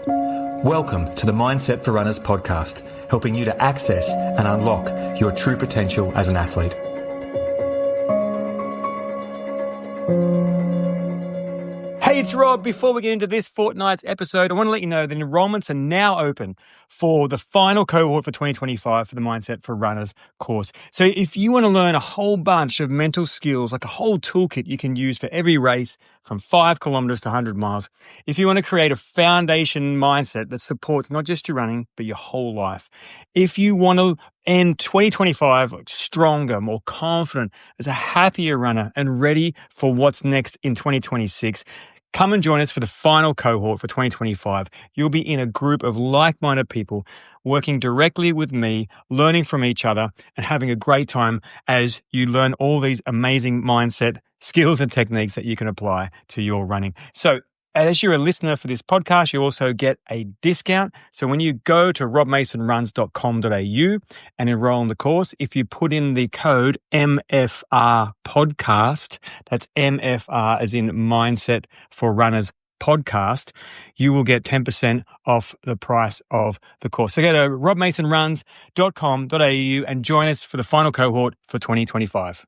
Welcome to the Mindset for Runners podcast, helping you to access and unlock your true potential as an athlete. Hey, it's Rob. Before we get into this fortnight's episode, I want to let you know that enrollments are now open for the final cohort for 2025 for the Mindset for Runners course. So if you want to learn a whole bunch of mental skills, like a whole toolkit you can use for every race from 5 kilometers to 100 miles, if you want to create a foundation mindset that supports not just your running, but your whole life, if you want to end 2025 stronger, more confident, as a happier runner and ready for what's next in 2026, come and join us for the final cohort for 2025. You'll be in a group of like-minded people working directly with me, learning from each other, and having a great time as you learn all these amazing mindset skills and techniques that you can apply to your running. So as you're a listener for this podcast, you also get a discount. So when you go to robmasonruns.com.au and enroll in the course, if you put in the code MFR podcast, that's MFR as in Mindset for Runners podcast, you will get 10% off the price of the course. So go to robmasonruns.com.au and join us for the final cohort for 2025.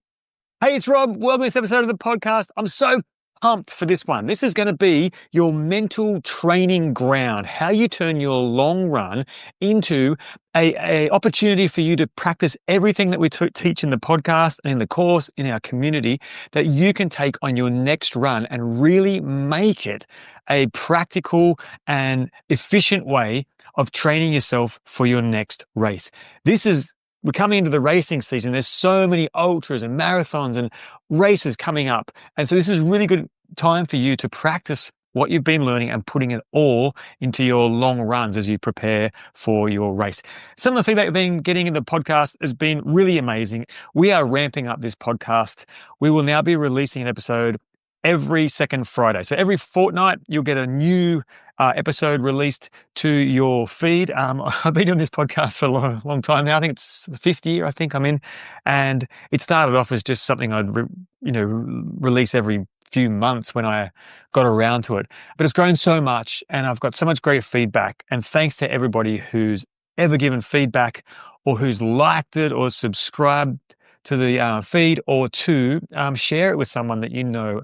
Hey, it's Rob. Welcome to this episode of the podcast. I'm so pumped for this one. This is going to be your mental training ground, how you turn your long run into a opportunity for you to practice everything that we teach in the podcast and in the course, in our community, that you can take on your next run and really make it a practical and efficient way of training yourself for your next race. We're coming into the racing season. There's so many ultras and marathons and races coming up. And so this is a really good time for you to practice what you've been learning and putting it all into your long runs as you prepare for your race. Some of the feedback we've been getting in the podcast has been really amazing. We are ramping up this podcast. We will now be releasing an episode every second Friday. So every fortnight, you'll get a new episode released to your feed. I've been doing this podcast for a long time now. I think it's the 5th year I think I'm in. And it started off as just something I'd release every few months when I got around to it. But it's grown so much and I've got so much great feedback. And thanks to everybody who's ever given feedback or who's liked it or subscribed to the feed or to share it with someone that you know.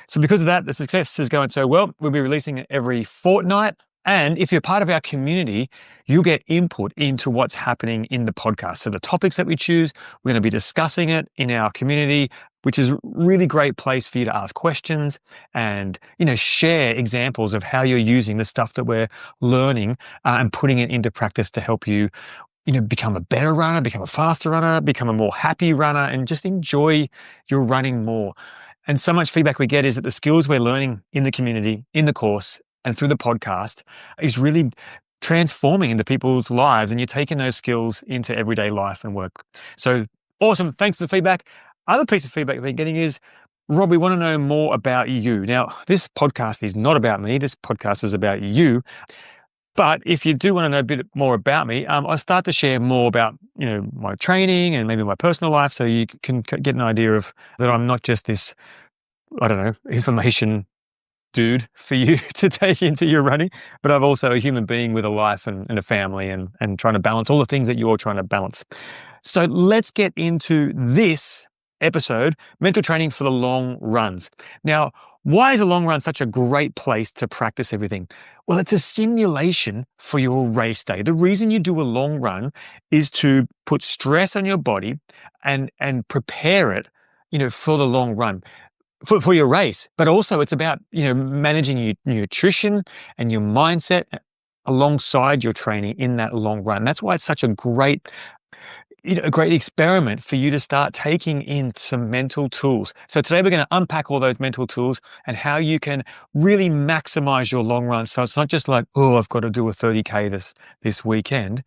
So because of that, the success is going so well. We'll be releasing it every fortnight. And if you're part of our community, you'll get input into what's happening in the podcast. So the topics that we choose, we're going to be discussing it in our community, which is a really great place for you to ask questions and, share examples of how you're using the stuff that we're learning and putting it into practice to help you become a better runner, become a faster runner, become a more happy runner, and just enjoy your running more. And so much feedback we get is that the skills we're learning in the community, in the course, and through the podcast is really transforming into people's lives, and you're taking those skills into everyday life and work. So awesome. Thanks for the feedback. Other piece of feedback we've been getting is, Rob, we want to know more about you. Now, this podcast is not about me. This podcast is about you. But if you do want to know a bit more about me, I start to share more about, my training and maybe my personal life, so you can get an idea of that I'm not just this, information dude for you to take into your running, but I'm also a human being with a life and a family and trying to balance all the things that you're trying to balance. So let's get into this episode, mental training for the long runs. Now, why is a long run such a great place to practice everything? Well, it's a simulation for your race day. The reason you do a long run is to put stress on your body and prepare it, for the long run, for your race. But also it's about, managing your nutrition and your mindset alongside your training in that long run. That's why it's such a great experiment for you to start taking in some mental tools. So today we're going to unpack all those mental tools and how you can really maximize your long run. So it's not just like, oh, I've got to do a 30K this weekend.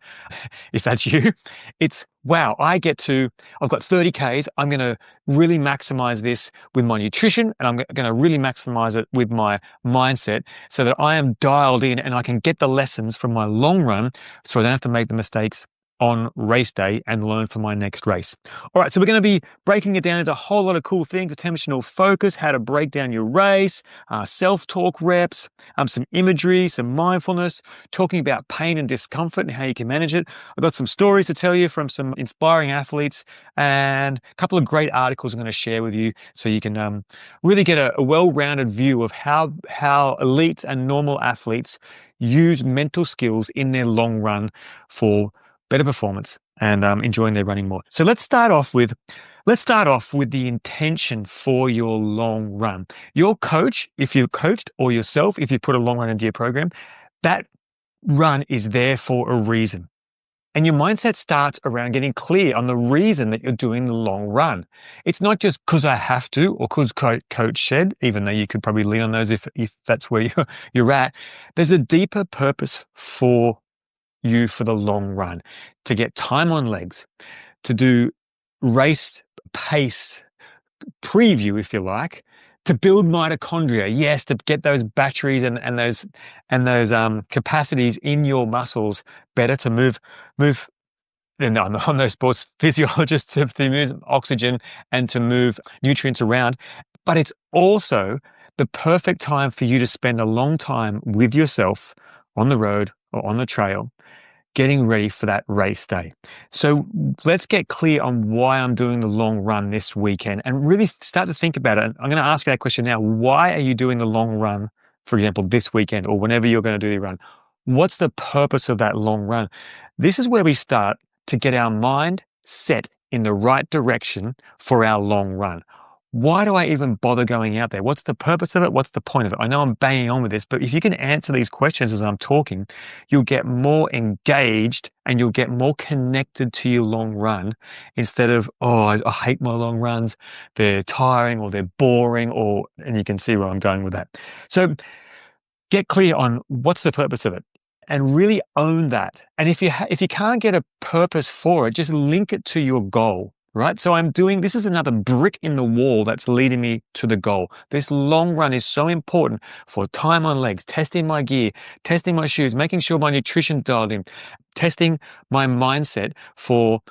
If that's you, it's, wow, I've got 30Ks. I'm going to really maximize this with my nutrition, and I'm going to really maximize it with my mindset so that I am dialed in and I can get the lessons from my long run so I don't have to make the mistakes on race day and learn for my next race. All right, so we're going to be breaking it down into a whole lot of cool things: attentional focus, how to break down your race, self-talk reps, some imagery, some mindfulness, talking about pain and discomfort and how you can manage it. I've got some stories to tell you from some inspiring athletes and a couple of great articles I'm going to share with you so you can really get a well-rounded view of how elites and normal athletes use mental skills in their long run for better performance and enjoying their running more. So let's start off with the intention for your long run. Your coach, if you've coached, or yourself, if you put a long run into your program, that run is there for a reason. And your mindset starts around getting clear on the reason that you're doing the long run. It's not just because I have to or because coach said, even though you could probably lean on those if that's where you're at. There's a deeper purpose for you for the long run, to get time on legs, to do race pace preview, if you like, to build mitochondria, yes, to get those batteries and those capacities in your muscles better, to move. And on those sports physiologists, to move oxygen and to move nutrients around. But it's also the perfect time for you to spend a long time with yourself on the road or on the trail, getting ready for that race day. So let's get clear on why I'm doing the long run this weekend and really start to think about it. I'm going to ask you that question now. Why are you doing the long run, for example, this weekend or whenever you're going to do the run? What's the purpose of that long run? This is where we start to get our mind set in the right direction for our long run. Why do I even bother going out there? What's the purpose of it? What's the point of it? I know I'm banging on with this, but if you can answer these questions as I'm talking, you'll get more engaged and you'll get more connected to your long run instead of, I hate my long runs. They're tiring or they're boring and you can see where I'm going with that. So get clear on what's the purpose of it and really own that. And if you can't get a purpose for it, just link it to your goal. Right? So this is another brick in the wall that's leading me to the goal. This long run is so important for time on legs, testing my gear, testing my shoes, making sure my nutrition's dialed in, testing my mindset for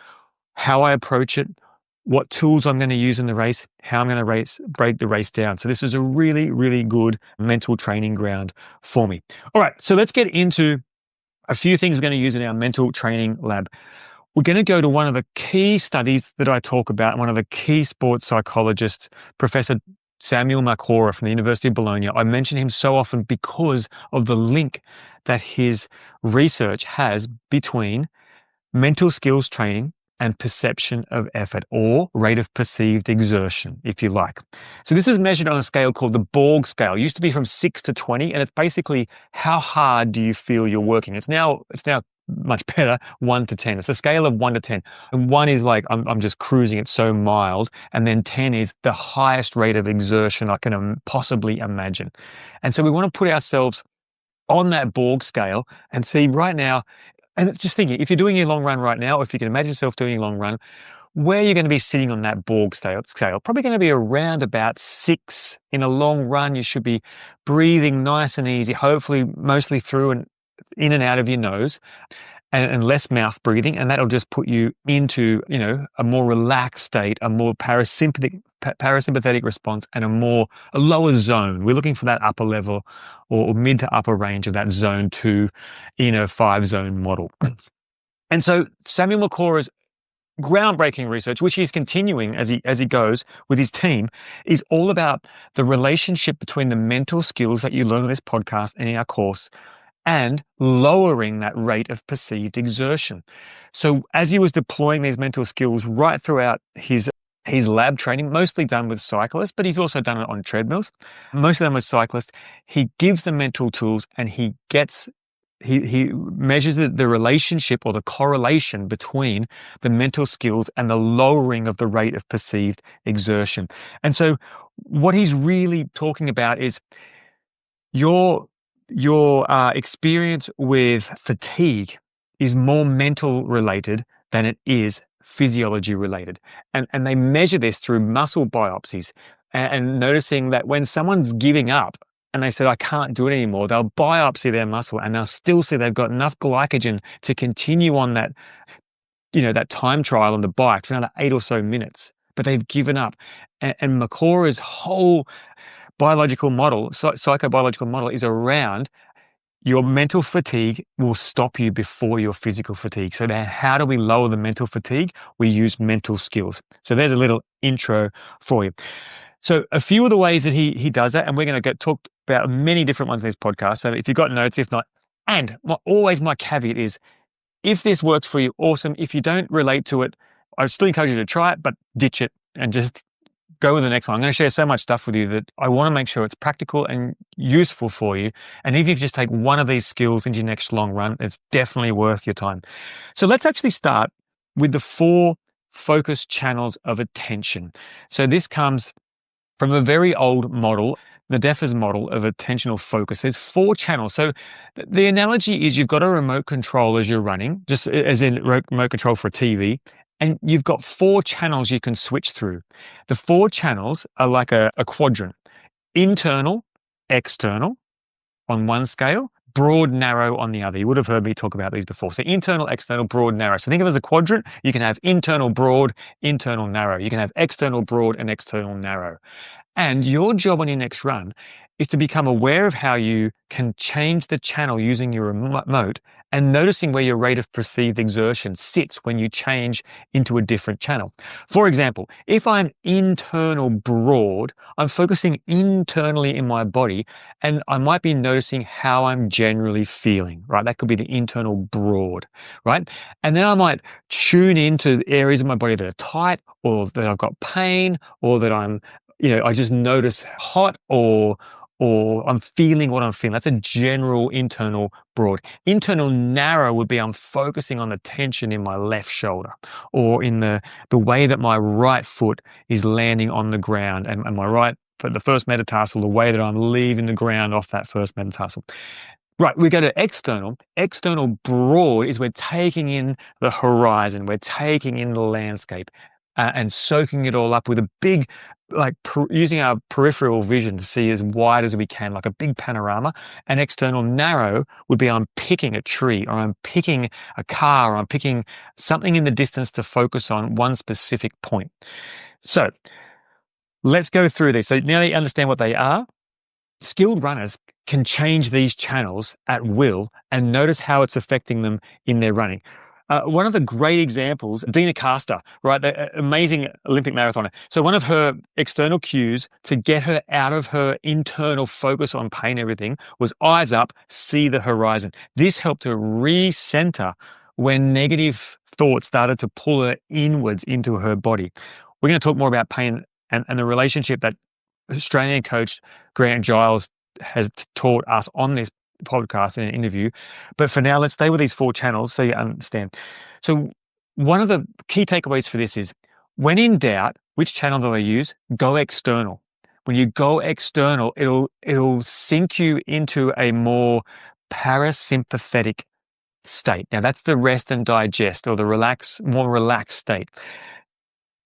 how I approach it, what tools I'm going to use in the race, how I'm going to break the race down. So this is a really, really good mental training ground for me. All right, so let's get into a few things we're going to use in our mental training lab. We're going to go to one of the key studies that I talk about, one of the key sports psychologists, Professor Samuel Macora from the University of Bologna. I mention him so often because of the link that his research has between mental skills training and perception of effort, or rate of perceived exertion, if you like. So this is measured on a scale called the Borg scale. It used to be from 6 to 20, and it's basically how hard do you feel you're working. It's now much better, 1 to 10. It's a scale of 1 to 10. And 1 is like, I'm just cruising, it's so mild. And then 10 is the highest rate of exertion I can possibly imagine. And so we want to put ourselves on that Borg scale and see right now, and just thinking, if you're doing your long run right now, or if you can imagine yourself doing your long run, where you're going to be sitting on that Borg scale, probably going to be around about 6. In a long run, you should be breathing nice and easy, hopefully mostly through and in and out of your nose, and less mouth breathing, and that'll just put you into, a more relaxed state, a more parasympathetic response, and a lower zone. We're looking for that upper level or mid to upper range of that zone 2 in a 5-zone model. And so Samuel Macora's groundbreaking research, which he's continuing as he goes with his team, is all about the relationship between the mental skills that you learn on this podcast and in our course and lowering that rate of perceived exertion. So as he was deploying these mental skills right throughout his lab training, mostly done with cyclists, but he's also done it on treadmills, mostly done with cyclists, he gives them mental tools and he measures the relationship or the correlation between the mental skills and the lowering of the rate of perceived exertion. And so what he's really talking about is your experience with fatigue is more mental related than it is physiology related. And they measure this through muscle biopsies and noticing that when someone's giving up and they said, I can't do it anymore, they'll biopsy their muscle and they'll still see they've got enough glycogen to continue on that that time trial on the bike for another 8 or so minutes, but they've given up. And Macora's whole biological model, psychobiological model, is around your mental fatigue will stop you before your physical fatigue. So now how do we lower the mental fatigue? We use mental skills. So there's a little intro for you. So a few of the ways that he does that, and we're going to talk about many different ones in this podcast. So if you've got notes, if not, and always my caveat is, if this works for you, awesome. If you don't relate to it, I still encourage you to try it, but ditch it and just go with the next one. I'm going to share so much stuff with you that I want to make sure it's practical and useful for you. And even if you just take one of these skills into your next long run, it's definitely worth your time. So let's actually start with the 4 focus channels of attention. So this comes from a very old model, the Deffer's model of attentional focus. There's 4 channels. So the analogy is you've got a remote control as you're running, just as in remote control for a TV, and you've got 4 channels you can switch through. The 4 channels are like a quadrant: internal, external on one scale, broad, narrow on the other. You would have heard me talk about these before. So internal, external, broad, narrow. So think of it as a quadrant. You can have internal broad, internal narrow. You can have external broad and external narrow. And your job on your next run is to become aware of how you can change the channel using your remote and noticing where your rate of perceived exertion sits when you change into a different channel. For example, if I'm internal broad, I'm focusing internally in my body, and I might be noticing how I'm generally feeling, right? That could be the internal broad, right? And then I might tune into areas of my body that are tight, or that I've got pain, or that I just notice hot, or I'm feeling what I'm feeling. That's a general internal broad. Internal narrow would be I'm focusing on the tension in my left shoulder, or in the way that my right foot is landing on the ground, and my right, the first metatarsal, the way that I'm leaving the ground off that first metatarsal. Right, we go to external. External broad is we're taking in the horizon, we're taking in the landscape, and soaking it all up with a big, using our peripheral vision to see as wide as we can, like a big panorama. And external narrow would be I'm picking a tree, or I'm picking a car, or I'm picking something in the distance to focus on one specific point. So let's go through these. So now that you understand what they are, skilled runners can change these channels at will and notice how it's affecting them in their running. One of the great examples, Dina Carster, right, the amazing Olympic marathoner. So one of her external cues to get her out of her internal focus on pain and everything was eyes up, see the horizon. This helped her recenter when negative thoughts started to pull her inwards into her body. We're going to talk more about pain and the relationship that Australian coach Grant Giles has taught us on this podcast in an interview. But for now, let's stay with these 4 channels so you understand. So one of the key takeaways for this is, when in doubt, which channel do I use? Go external. When you go external, it'll sink you into a more parasympathetic state. Now that's the rest and digest, or the more relaxed state.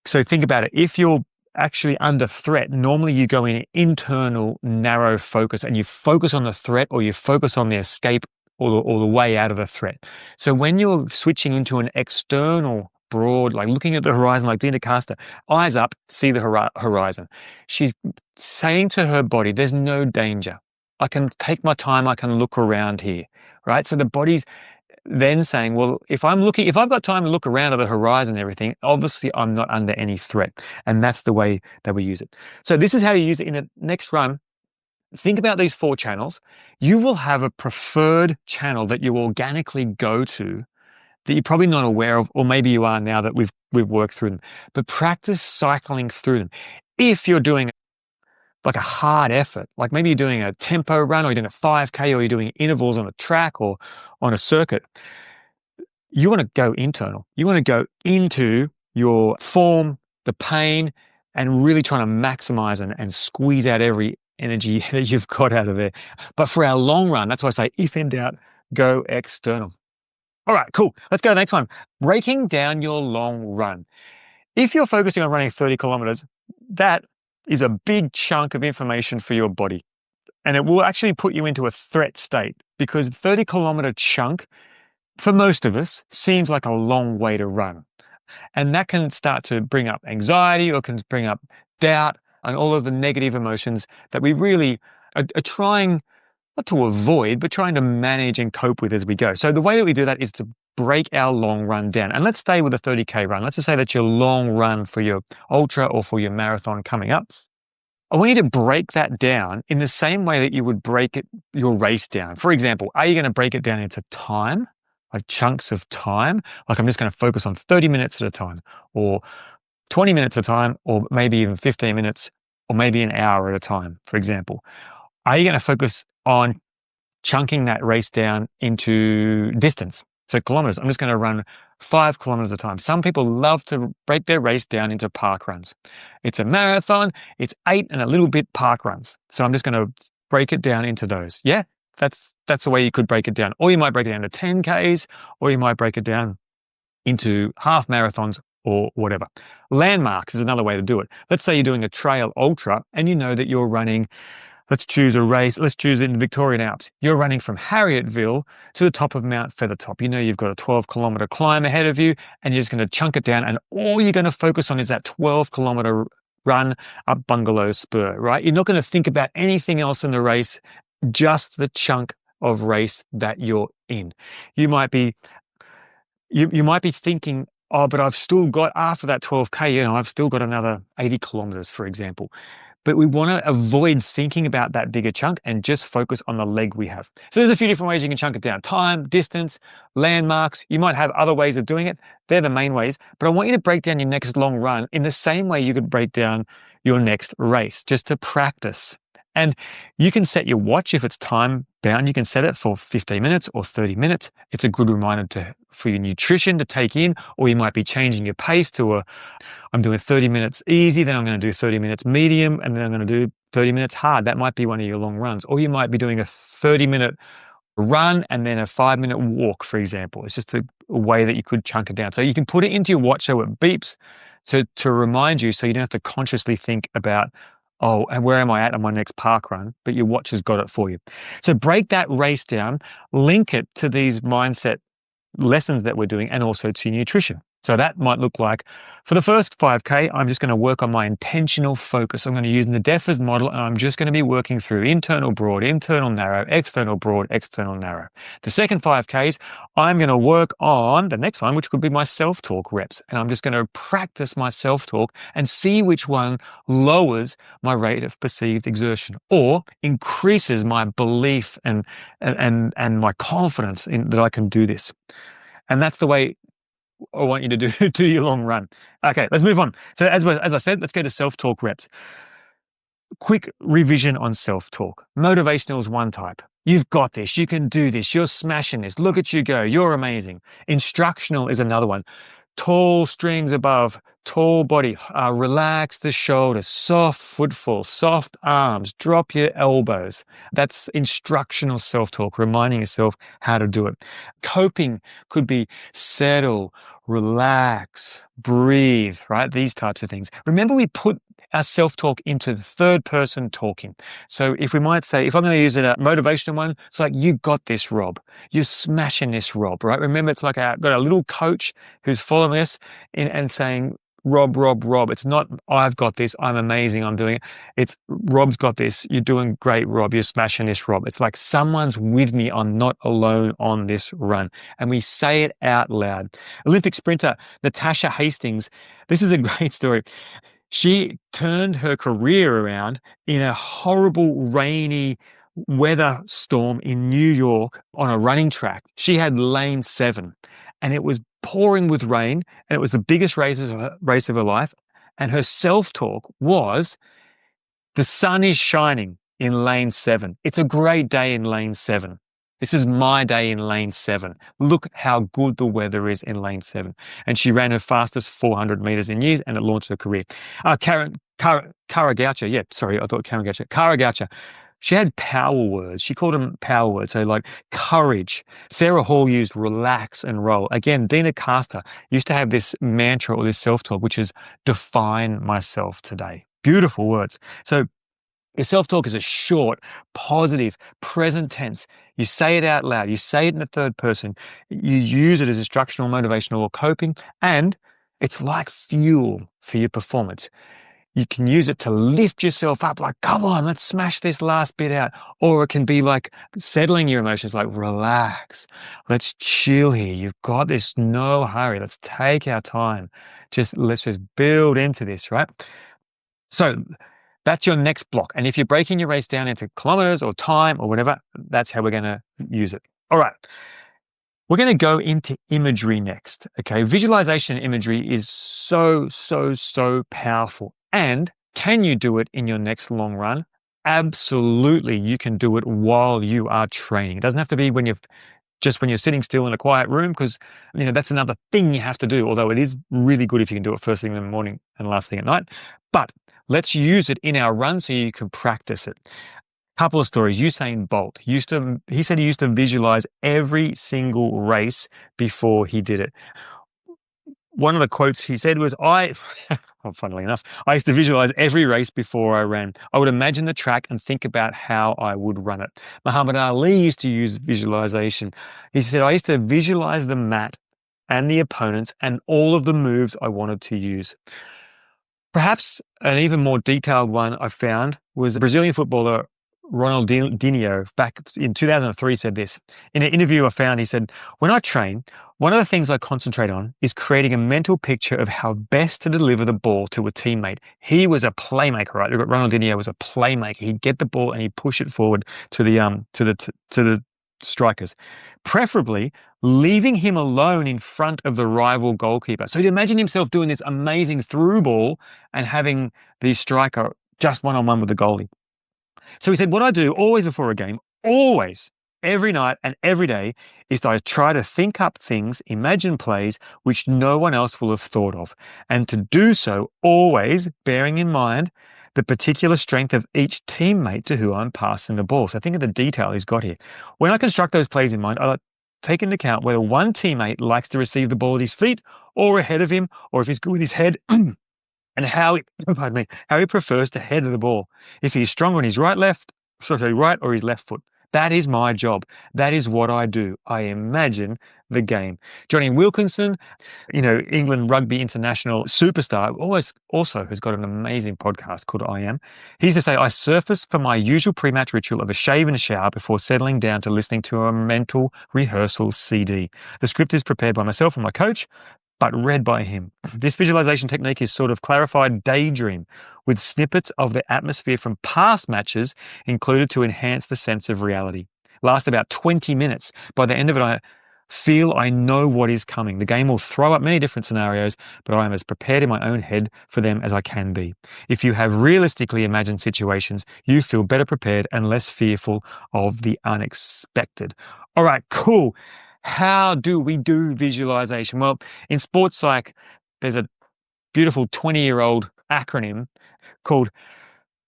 So think about it. If you're actually under threat, normally you go in internal narrow focus, and you focus on the threat, or you focus on the escape, or the way out of the threat. So when you're switching into an external broad, like looking at the horizon, like Dina Carster, eyes up, see the horizon. She's saying to her body, there's no danger. I can take my time. I can look around here, right? So the body's then saying, well, if I've got time to look around at the horizon and everything, obviously I'm not under any threat. And that's the way that we use it. So this is how you use it in the next run. Think about these 4 channels. You will have a preferred channel that you organically go to that you're probably not aware of, or maybe you are now that we've worked through them. But practice cycling through them. If you're doing like a hard effort, like maybe you're doing a tempo run, or you're doing a 5K, or you're doing intervals on a track or on a circuit, you want to go internal. You want to go into your form, the pain, and really trying to maximize and squeeze out every energy that you've got out of there. But for our long run, that's why I say, if in doubt, go external. All right, cool. Let's go to the next one. Breaking down your long run. If you're focusing on running 30 kilometers, that is a big chunk of information for your body. And it will actually put you into a threat state, because 30-kilometer chunk for most of us, seems like a long way to run. And that can start to bring up anxiety or can bring up doubt and all of the negative emotions that we really are trying not to avoid, but trying to manage and cope with as we go. So the way that we do that is to break our long run down. And let's stay with a 30K run. Let's just say that's your long run for your ultra or for your marathon coming up. I want you to break that down in the same way that you would break your race down. For example, are you going to break it down into time, like chunks of time? Like I'm just going to focus on 30 minutes at a time, or 20 minutes at a time, or maybe even 15 minutes, or maybe an hour at a time, for example. Are you going to focus on chunking that race down into distance? So kilometers. I'm just going to run 5 kilometers at a time. Some people love to break their race down into park runs. It's a marathon. It's 8 and a little bit park runs. So I'm just going to break it down into those. Yeah, that's the way you could break it down. Or you might break it down to 10Ks, or you might break it down into half marathons or whatever. Landmarks is another way to do it. Let's say you're doing a trail ultra and you know that you're running. Let's choose a race. Let's choose it in the Victorian Alps. You're running from Harrietville to the top of Mount Feathertop. You know you've got a 12-kilometer climb ahead of you, and you're just going to chunk it down, and all you're going to focus on is that 12-kilometer run up Bungalow Spur, right? You're not going to think about anything else in the race, just the chunk of race that you're in. You might be thinking, oh, but I've still got, after that 12K, I've still got another 80 kilometers, for example. But we want to avoid thinking about that bigger chunk and just focus on the leg we have. So there's a few different ways you can chunk it down. Time, distance, landmarks. You might have other ways of doing it. They're the main ways. But I want you to break down your next long run in the same way you could break down your next race, just to practice. And you can set your watch if it's time bound. You can set it for 15 minutes or 30 minutes. It's a good reminder for your nutrition to take in, or you might be changing your pace to I'm doing 30 minutes easy, then I'm going to do 30 minutes medium, and then I'm going to do 30 minutes hard. That might be one of your long runs. Or you might be doing a 30-minute run and then a 5-minute walk, for example. It's just a way that you could chunk it down. So you can put it into your watch so it beeps to remind you, so you don't have to consciously think about, oh, and where am I at on my next park run? But your watch has got it for you. So break that race down, link it to these mindset lessons that we're doing, and also to nutrition. So that might look like, for the first 5K, I'm just going to work on my intentional focus. I'm going to use the DEFA's model, and I'm just going to be working through internal broad, internal narrow, external broad, external narrow. The second 5Ks, I'm going to work on the next one, which could be my self-talk reps. And I'm just going to practice my self-talk and see which one lowers my rate of perceived exertion or increases my belief and my confidence in that I can do this. And that's the way I want you to do your long run. Okay, let's move on. So as I said, let's go to self-talk reps. Quick revision on self-talk. Motivational is one type. You've got this. You can do this. You're smashing this. Look at you go. You're amazing. Instructional is another one. Tall strings above, tall body, relax the shoulders, soft footfall, soft arms, drop your elbows. That's instructional self-talk, reminding yourself how to do it. Coping could be settle, relax, breathe, right? These types of things. Remember, we put our self-talk into the third person talking. So if we might say, if I'm going to use a motivational one, it's like, you got this, Rob. You're smashing this, Rob, right? Remember, it's like I've got a little coach who's following us and saying, Rob, Rob, Rob. It's not, I've got this, I'm amazing, I'm doing it. It's, Rob's got this, you're doing great, Rob, you're smashing this, Rob. It's like someone's with me, I'm not alone on this run. And we say it out loud. Olympic sprinter Natasha Hastings, this is a great story. She turned her career around in a horrible, rainy weather storm in New York on a running track. She had lane 7 and it was pouring with rain, and it was the biggest race of her life. And her self-talk was, the sun is shining in lane 7. It's a great day in lane 7. This is my day in lane 7. Look how good the weather is in lane 7. And she ran her fastest 400 meters in years, and it launched her career. Kara Goucher. Yeah, sorry, I thought Karen Goucher. Kara Goucher. She had power words. She called them power words. So like courage. Sarah Hall used relax and roll. Again, Dina Caster used to have this mantra or this self-talk, which is define myself today. Beautiful words. So Your self-talk is a short, positive, present tense. You say it out loud. You say it in the third person. You use it as instructional, motivational, or coping, and it's like fuel for your performance. You can use it to lift yourself up, like, come on, let's smash this last bit out. Or it can be like settling your emotions, like, relax, let's chill here. You've got this, no hurry. Let's take our time. Let's just build into this, right? So that's your next block. And if you're breaking your race down into kilometers or time or whatever, that's how we're going to use it. All right. We're going to go into imagery next. Okay. Visualization imagery is so powerful. And can you do it in your next long run? Absolutely. You can do it while you are training. It doesn't have to be when you're sitting still in a quiet room, because that's another thing you have to do, although it is really good if you can do it first thing in the morning and last thing at night. But let's use it in our run so you can practice it. Couple of stories. Usain Bolt he said he used to visualize every single race before he did it. One of the quotes he said was, funnily enough, I used to visualize every race before I ran. I would imagine the track and think about how I would run it. Muhammad Ali used to use visualization. He said, I used to visualize the mat and the opponents and all of the moves I wanted to use. Perhaps an even more detailed one I found was Brazilian footballer Ronaldinho back in 2003 said this. In an interview I found, he said, when I train, one of the things I concentrate on is creating a mental picture of how best to deliver the ball to a teammate. He was a playmaker, right? Ronaldinho was a playmaker. He'd get the ball and he'd push it forward to the strikers, preferably leaving him alone in front of the rival goalkeeper. So he'd imagine himself doing this amazing through ball and having the striker just one-on-one with the goalie. So he said, what I do always before a game, always, every night and every day, is I try to think up things, imagine plays, which no one else will have thought of. And to do so, always bearing in mind the particular strength of each teammate to who I'm passing the ball. So think of the detail he's got here. When I construct those plays in mind, I take into account whether one teammate likes to receive the ball at his feet or ahead of him, or if he's good with his head, and how he prefers to head the ball. If he's stronger on his right or his left foot. That is my job. That is what I do. I imagine the game. Johnny Wilkinson, England rugby international superstar, also has got an amazing podcast called I Am. He used to say, I surface for my usual pre-match ritual of a shave and a shower before settling down to listening to a mental rehearsal CD. The script is prepared by myself and my coach, but read by him. This visualization technique is sort of clarified daydream with snippets of the atmosphere from past matches included to enhance the sense of reality. Lasts about 20 minutes. By the end of it, I feel I know what is coming. The game will throw up many different scenarios, but I am as prepared in my own head for them as I can be. If you have realistically imagined situations, you feel better prepared and less fearful of the unexpected. All right, cool. How do we do visualization? Well, in sports psych, there's a beautiful 20-year-old acronym called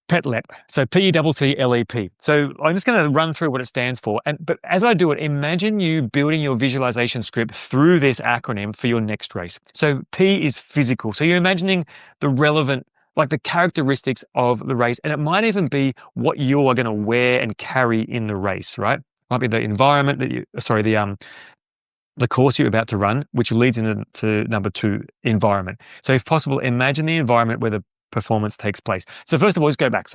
PETLEP. So PETTLEP. So I'm just going to run through what it stands for. But as I do it, imagine you building your visualization script through this acronym for your next race. So P is physical. So you're imagining the relevant, like the characteristics of the race. And it might even be what you are going to wear and carry in the race, right? Might be the environment the course you're about to run, which leads into number 2, environment. So if possible, imagine the environment where the performance takes place. So first of all, let's go back,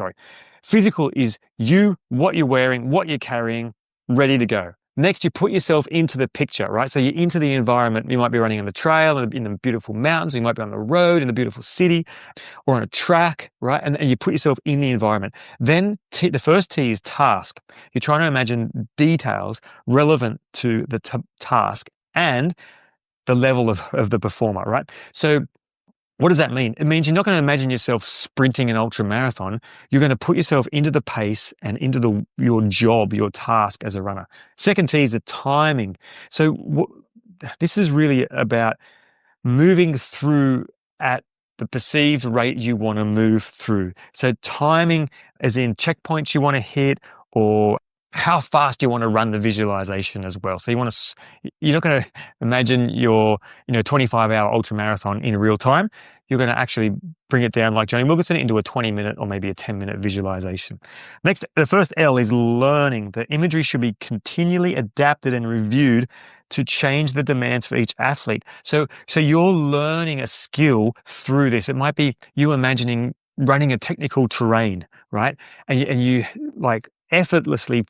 Physical is you, what you're wearing, what you're carrying, ready to go. Next, you put yourself into the picture, right? So you're into the environment. You might be running on the trail, in the beautiful mountains. You might be on the road in a beautiful city or on a track, right? And you put yourself in the environment. Then the first T is task. You're trying to imagine details relevant to the task and the level of the performer, right? So what does that mean? It means you're not going to imagine yourself sprinting an ultra marathon. You're going to put yourself into the pace and into your job, your task as a runner. Second T is the timing. So this is really about moving through at the perceived rate you want to move through. So timing as in checkpoints you want to hit, or how fast you want to run the visualization as well. So you're not going to imagine your 25-hour ultra marathon in real time. you're going to actually bring it down like Johnny Wilkinson into a 20-minute or maybe a 10-minute visualization. Next, the first L is learning. The imagery should be continually adapted and reviewed to change the demands for each athlete. So you're learning a skill through this. It might be you imagining running a technical terrain, right? And you like effortlessly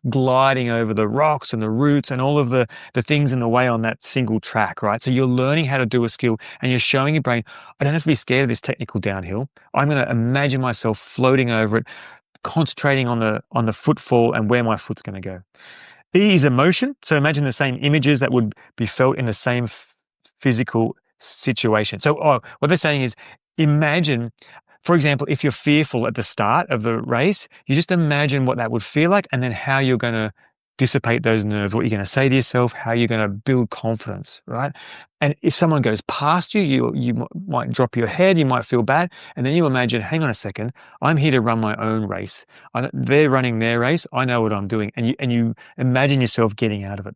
gliding over the rocks and the roots and all of the things in the way on that single track, right? So you're learning how to do a skill and you're showing your brain, I don't have to be scared of this technical downhill. I'm going to imagine myself floating over it, concentrating on the footfall and where my foot's going to go. E is emotion. So imagine the same images that would be felt in the same physical situation. So what they're saying is imagine, for example, if you're fearful at the start of the race, you just imagine what that would feel like and then how you're going to dissipate those nerves, what you're going to say to yourself, how you're going to build confidence, right? And if someone goes past you, you might drop your head, you might feel bad, and then you imagine, hang on a second, I'm here to run my own race. They're running their race, I know what I'm doing, and you imagine yourself getting out of it.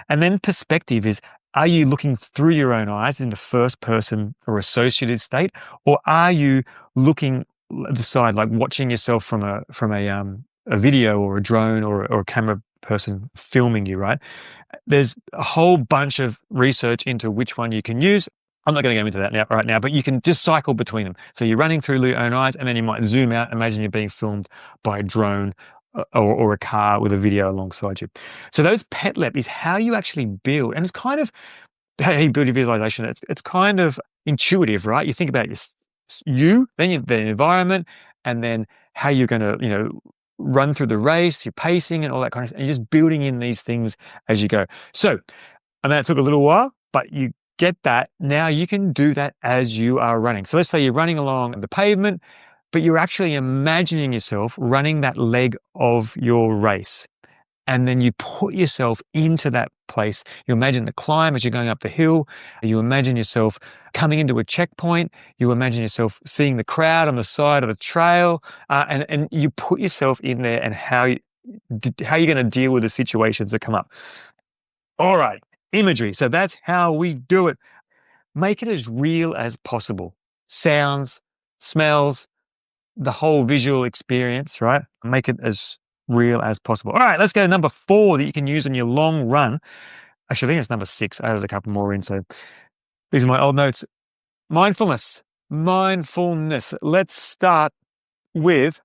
And then perspective is, are you looking through your own eyes in the first person or associated state, or are you looking at the side, like watching yourself from a video or a drone or a camera person filming you, right? There's a whole bunch of research into which one you can use. I'm not going to go into that right now, but you can just cycle between them. So you're running through your own eyes, and then you might zoom out. Imagine you're being filmed by a drone or a car with a video alongside you. So those PETLEP is how you actually build, and it's kind of how you build your visualization. It's kind of intuitive, right? You think about then the environment, and then how you're going to, run through the race, your pacing and all that kind of stuff, and you're just building in these things as you go. So, and that took a little while, but you get that. Now you can do that as you are running. So let's say you're running along the pavement, but you're actually imagining yourself running that leg of your race. And then you put yourself into that place. You imagine the climb as you're going up the hill. You imagine yourself coming into a checkpoint. You imagine yourself seeing the crowd on the side of the trail. And you put yourself in there and how you're going to deal with the situations that come up. All right, imagery. So that's how we do it. Make it as real as possible. Sounds, smells, the whole visual experience, right? Make it as real as possible. All right, let's go to number 4 that you can use on your long run. Actually, I think it's number 6. I added a couple more in. So these are my old notes. Mindfulness. Let's start with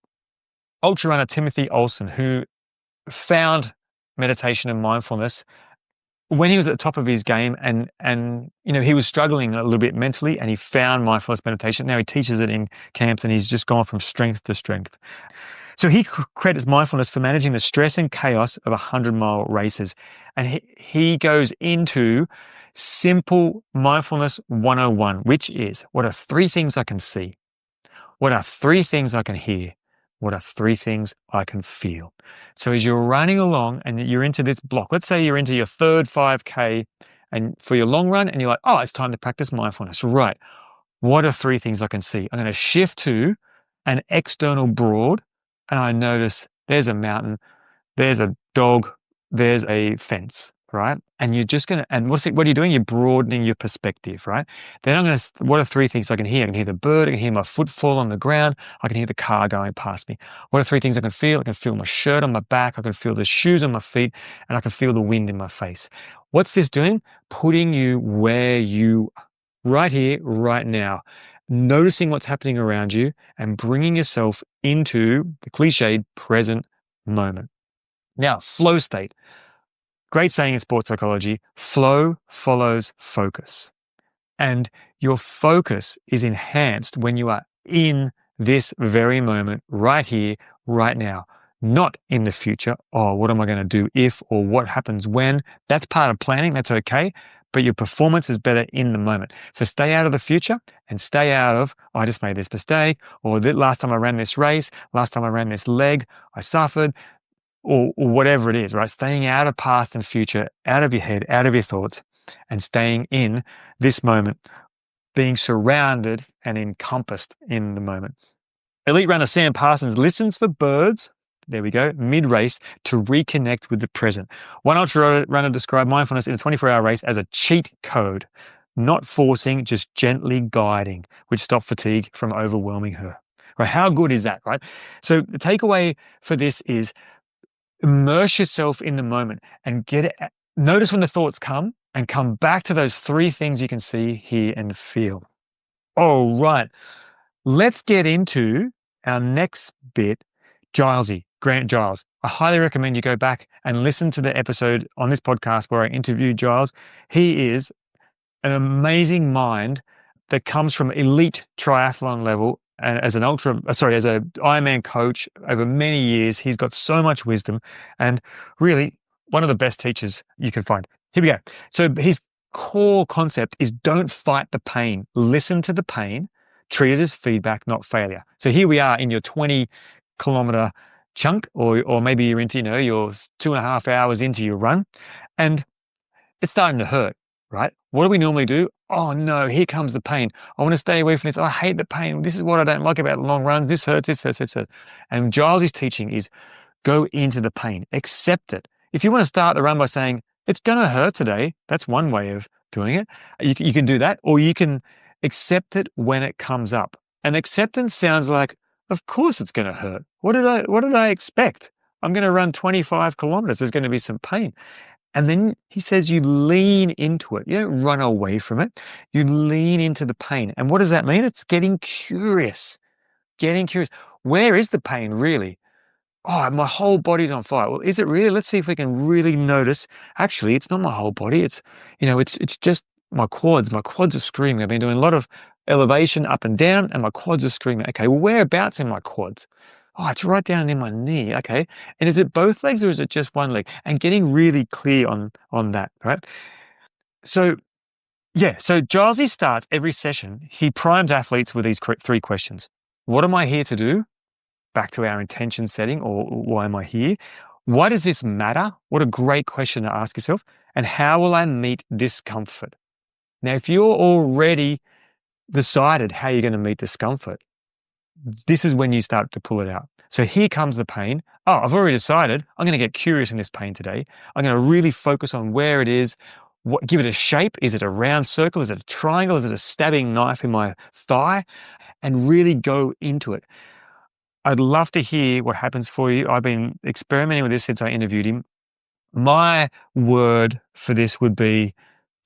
ultra runner Timothy Olson, who found meditation and mindfulness when he was at the top of his game, and he was struggling a little bit mentally, and he found mindfulness meditation. Now he teaches it in camps, and he's just gone from strength to strength. So he credits mindfulness for managing the stress and chaos of 100-mile races. And he goes into simple mindfulness 101, which is, what are 3 things I can see? What are 3 things I can hear? What are 3 things I can feel? So as you're running along and you're into this block, let's say you're into your third 5K and for your long run, and you're like, oh, it's time to practice mindfulness. Right. What are 3 things I can see? I'm going to shift to an external broad, and I notice there's a mountain, there's a dog, there's a fence, right? And you're just going to, and what are you doing? You're broadening your perspective, right? Then I'm going to, what are 3 things I can hear? I can hear the bird, I can hear my footfall on the ground, I can hear the car going past me. What are 3 things I can feel? I can feel my shirt on my back, I can feel the shoes on my feet, and I can feel the wind in my face. What's this doing? Putting you where you are, right here, right now. Noticing what's happening around you and bringing yourself into the cliched present moment. Now, flow state. Great saying in sports psychology, flow follows focus. And your focus is enhanced when you are in this very moment, right here, right now, not in the future. Oh, what am I going to do if, or what happens when? That's part of planning. That's okay. But your performance is better in the moment. So stay out of the future and stay out of, oh, I just made this mistake, or last time I ran this race, last time I ran this leg, I suffered, or whatever it is, right? Staying out of past and future, out of your head, out of your thoughts, and staying in this moment, being surrounded and encompassed in the moment. Elite runner Sam Parsons listens for birds, there we go, mid-race, to reconnect with the present. One ultra runner described mindfulness in a 24-hour race as a cheat code. not forcing, just gently guiding, which stopped fatigue from overwhelming her. Right? How good is that, right? So the takeaway for this is immerse yourself in the moment and notice when the thoughts come and come back to those three things you can see, hear, and feel. All right. Let's get into our next bit, Grant Giles. I highly recommend you go back and listen to the episode on this podcast where I interviewed Giles. He is an amazing mind that comes from elite triathlon level and as an Ironman coach over many years. He's got so much wisdom and really one of the best teachers you can find. Here we go. So his core concept is don't fight the pain. Listen to the pain, treat it as feedback, not failure. So here we are in your 20-kilometer chunk, or maybe you're into, your 2.5 hours into your run and it's starting to hurt, right? What do we normally do? Oh no, here comes the pain. I want to stay away from this. I hate the pain. This is what I don't like about long runs. This hurts, this hurts, this hurts. And Giles' teaching is go into the pain, accept it. If you want to start the run by saying, it's going to hurt today, that's one way of doing it. You can do that, or you can accept it when it comes up. And acceptance sounds like, of course it's going to hurt. What did I expect? I'm going to run 25 kilometers. There's going to be some pain. And then he says you lean into it. You don't run away from it. You lean into the pain. And what does that mean? It's getting curious. Getting curious. Where is the pain really? Oh, my whole body's on fire. Well, is it really? Let's see if we can really notice. Actually, it's not my whole body. It's just my quads. My quads are screaming. I've been doing a lot of elevation up and down and my quads are screaming. Okay, well, whereabouts in my quads? Oh, it's right down in my knee. Okay. And is it both legs or is it just one leg? And getting really clear on that, right? So Giles starts every session. He primes athletes with these three questions. What am I here to do? Back to our intention setting, or why am I here? Why does this matter? What a great question to ask yourself. And how will I meet discomfort? Now, if you're already decided how you're going to meet discomfort, this is when you start to pull it out. So here comes the pain. Oh, I've already decided I'm going to get curious in this pain today. I'm going to really focus on where it is. Give it a shape. Is it a round circle? Is it a triangle? Is it a stabbing knife in my thigh? And really go into it. I'd love to hear what happens for you. I've been experimenting with this since I interviewed him. My word for this would be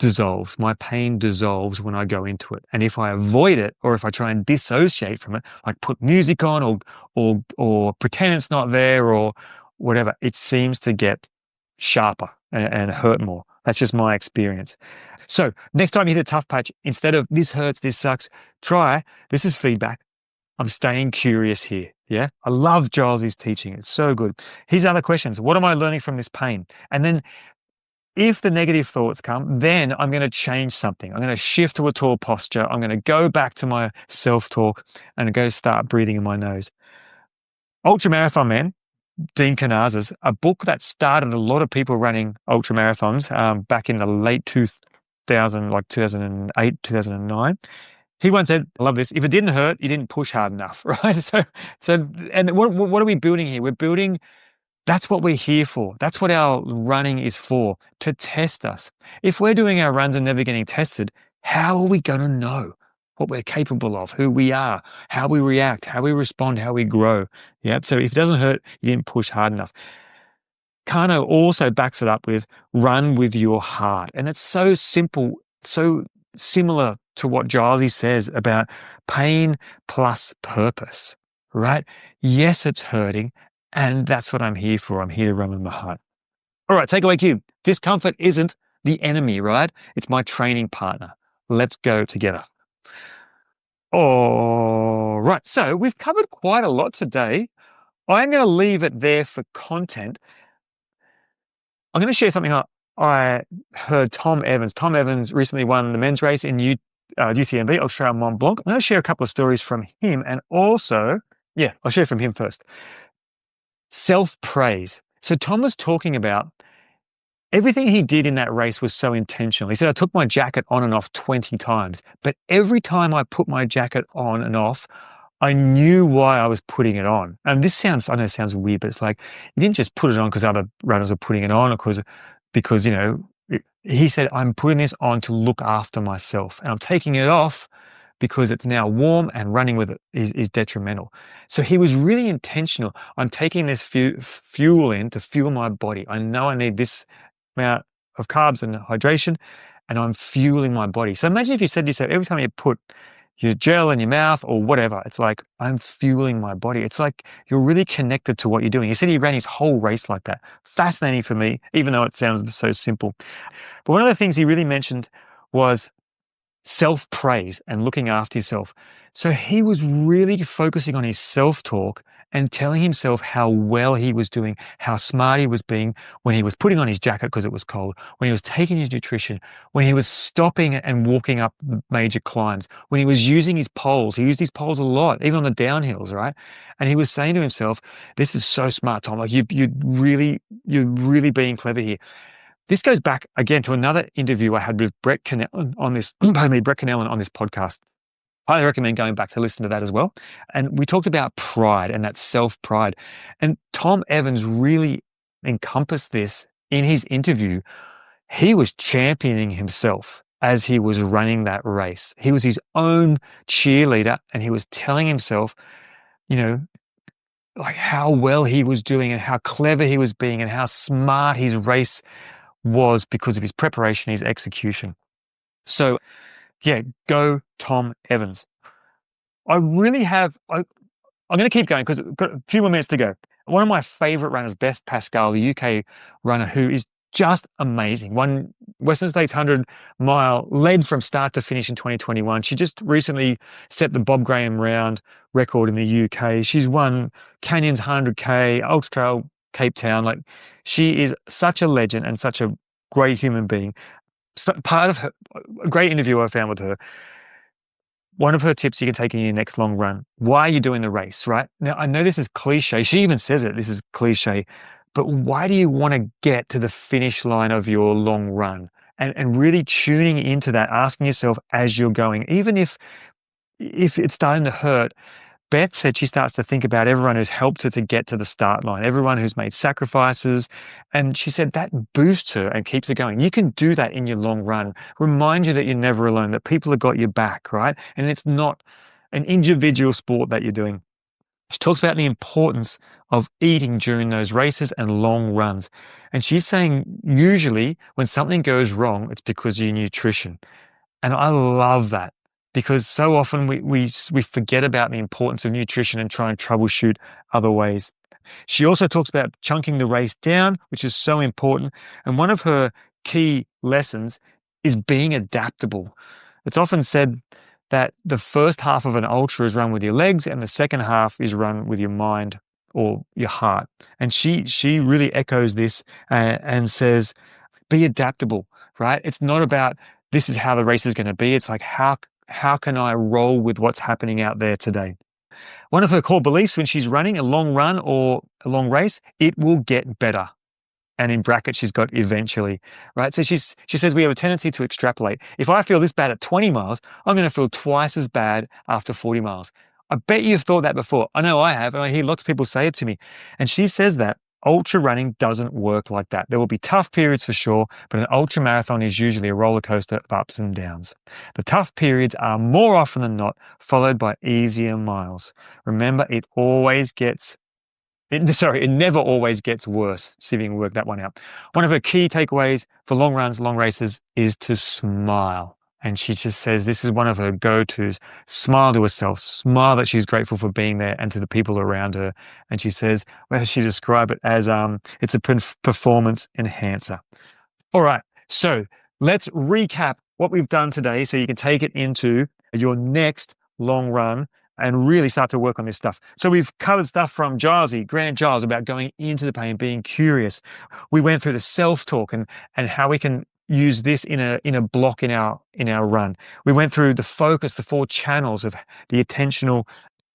dissolves. My pain dissolves when I go into it. And if I avoid it, or if I try and dissociate from it, like put music on or pretend it's not there or whatever, it seems to get sharper and hurt more. That's just my experience. So next time you hit a tough patch, instead of this hurts, this sucks, try, this is feedback. I'm staying curious here. Yeah. I love Giles' teaching. It's so good. Here's other questions. What am I learning from this pain? And then if the negative thoughts come, then I'm going to change something. I'm going to shift to a tall posture. I'm going to go back to my self-talk and go start breathing in my nose. Ultramarathon Man, Dean Canazes, a book that started a lot of people running ultramarathons back in the late 2000, like 2008, 2009. He once said, I love this, if it didn't hurt, you didn't push hard enough, right? So, and what are we building here? We're building, that's what we're here for. That's what our running is for, to test us. If we're doing our runs and never getting tested, how are we going to know what we're capable of, who we are, how we react, how we respond, how we grow? Yeah. So if it doesn't hurt, you didn't push hard enough. Kano also backs it up with run with your heart. And it's so simple, so similar to what Giles says about pain plus purpose, right? Yes, it's hurting, and that's what I'm here for. I'm here to run with my heart. All right, takeaway cue. Discomfort isn't the enemy, right? It's my training partner. Let's go together. All right, so we've covered quite a lot today. I'm going to leave it there for content. I'm going to share something I heard Tom Evans. Tom Evans recently won the men's race in UTMB, Australian Mont Blanc. I'm going to share a couple of stories from him, and also, I'll share from him first. Self-praise. So Tom was talking about everything he did in that race was so intentional. He said, I took my jacket on and off 20 times, but every time I put my jacket on and off, I knew why I was putting it on. And I know it sounds weird, but it's like, you didn't just put it on because other runners were putting it on, or because, He said, I'm putting this on to look after myself, and I'm taking it off because it's now warm, and running with it is detrimental. So he was really intentional. I'm taking this fuel in to fuel my body. I know I need this amount of carbs and hydration, and I'm fueling my body. So imagine if you said to yourself, every time you put your gel in your mouth or whatever, it's like, I'm fueling my body. It's like you're really connected to what you're doing. He said he ran his whole race like that. Fascinating for me, even though it sounds so simple. But one of the things he really mentioned was self-praise and looking after yourself. So he was really focusing on his self-talk and telling himself how well he was doing, how smart he was being when he was putting on his jacket because it was cold, when he was taking his nutrition, when he was stopping and walking up major climbs, when he was using his poles. He used his poles a lot, even on the downhills, right? And he was saying to himself, this is so smart, Tom. Like you're really being clever here. This goes back again to another interview I had with Brett Cannellan on this, Brett Cannellan on this podcast. Highly recommend going back to listen to that as well. And we talked about pride and that self-pride. And Tom Evans really encompassed this in his interview. He was championing himself as he was running that race. He was his own cheerleader, and he was telling himself, like how well he was doing and how clever he was being and how smart his race was because of his preparation, his execution. So yeah, go Tom Evans. I'm going to keep going because I've got a few more minutes to go. One of my favorite runners, Beth Pascal, the UK runner, who is just amazing. Won Western States 100-mile, led from start to finish in 2021. She just recently set the Bob Graham round record in the UK. She's won Canyons 100K, Ultra Trail Cape Town. Like, she is such a legend and such a great human being. So part of a great interview I found with her, one of her tips you can take in your next long run: why are you doing the race, right? Now, I know this is cliche. She even says it, this is cliche, but why do you want to get to the finish line of your long run? And really tuning into that, asking yourself as you're going, even if it's starting to hurt. Beth said she starts to think about everyone who's helped her to get to the start line, everyone who's made sacrifices. And she said that boosts her and keeps her going. You can do that in your long run. Remind you that you're never alone, that people have got your back, right? And it's not an individual sport that you're doing. She talks about the importance of eating during those races and long runs. And she's saying usually when something goes wrong, it's because of your nutrition. And I love that, because so often we forget about the importance of nutrition and try and troubleshoot other ways. She also talks about chunking the race down, which is so important. And one of her key lessons is being adaptable. It's often said that the first half of an ultra is run with your legs and the second half is run with your mind or your heart. And she really echoes this and says, be adaptable, right? It's not about this is how the race is going to be. It's like, how can I roll with what's happening out there today? One of her core beliefs when she's running a long run or a long race, it will get better. And in brackets, she's got eventually, right? So she says we have a tendency to extrapolate. If I feel this bad at 20 miles, I'm going to feel twice as bad after 40 miles. I bet you've thought that before. I know I have, and I hear lots of people say it to me. And she says that ultra running doesn't work like that. There will be tough periods for sure, but an ultra marathon is usually a roller coaster of ups and downs. The tough periods are more often than not followed by easier miles. Remember, it never always gets worse. See if you can work that one out. One of her key takeaways for long runs, long races is to smile. And she just says this is one of her go-tos. Smile to herself, smile that she's grateful for being there and to the people around her. And she says, well, she described it as it's a performance enhancer. All right, so let's recap what we've done today so you can take it into your next long run and really start to work on this stuff. So we've covered stuff from Grant Giles, about going into the pain, being curious. We went through the self-talk and how we can use this in a block in our run. We went through the focus, the 4 channels of the attentional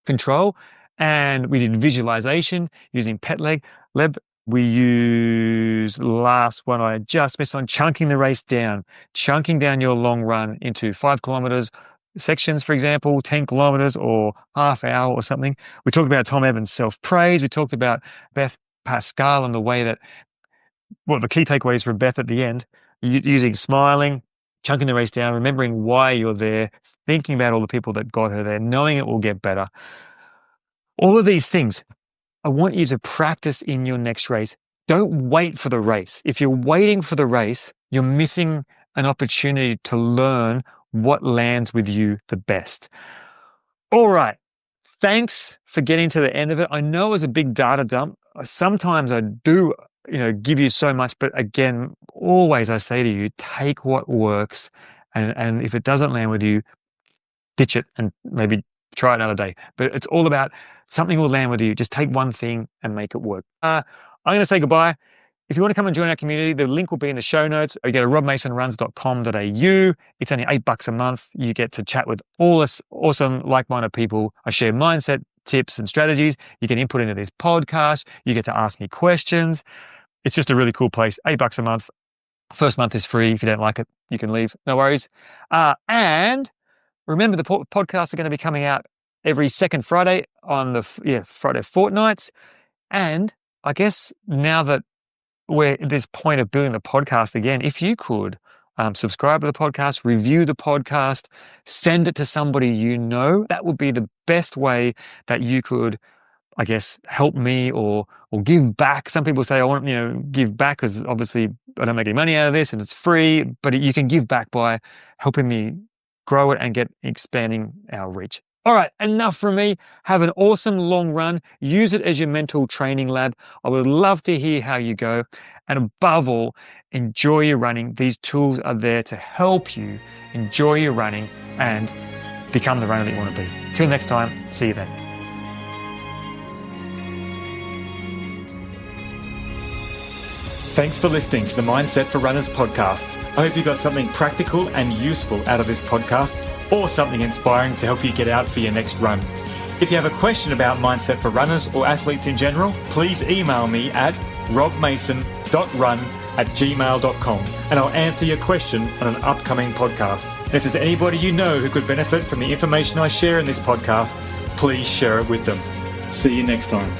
control, and we did visualization using PET Lab. We used the last one I just missed on, chunking the race down, chunking down your long run into 5 kilometers sections, for example, 10 kilometers or half hour or something. We talked about Tom Evans' self-praise. We talked about Beth Pascal and the way that the key takeaways for Beth at the end, using smiling, chunking the race down, remembering why you're there, thinking about all the people that got her there, knowing it will get better. All of these things, I want you to practice in your next race. Don't wait for the race. If you're waiting for the race, you're missing an opportunity to learn what lands with you the best. All right. Thanks for getting to the end of it. I know it was a big data dump. Sometimes I do, give you so much, but again, always I say to you, take what works, and if it doesn't land with you, ditch it and maybe try it another day. But it's all about something will land with you. Just take one thing and make it work. I'm going to say goodbye. If you want to come and join our community, the link will be in the show notes. Or you go to robmasonruns.com.au. It's only $8 a month. You get to chat with all this awesome, like-minded people. I share mindset tips and strategies. You get input into this podcast. You get to ask me questions. It's just a really cool place. $8 a month. First month is free. If you don't like it, you can leave. No worries. And remember, the podcasts are going to be coming out every second Friday on the Friday fortnights. And I guess now that we're at this point of building the podcast again, if you could subscribe to the podcast, review the podcast, send it to somebody you know, that would be the best way that you could, I guess, help me or give back. Some people say, I want, give back because obviously I don't make any money out of this and it's free, but you can give back by helping me grow it and expanding our reach. All right, enough from me. Have an awesome long run. Use it as your mental training lab. I would love to hear how you go. And above all, enjoy your running. These tools are there to help you enjoy your running and become the runner that you want to be. Till next time, see you then. Thanks for listening to the Mindset for Runners podcast. I hope you got something practical and useful out of this podcast, or something inspiring to help you get out for your next run. If you have a question about Mindset for Runners or athletes in general, please email me at robmason.run@gmail.com and I'll answer your question on an upcoming podcast. And if there's anybody you know who could benefit from the information I share in this podcast, please share it with them. See you next time.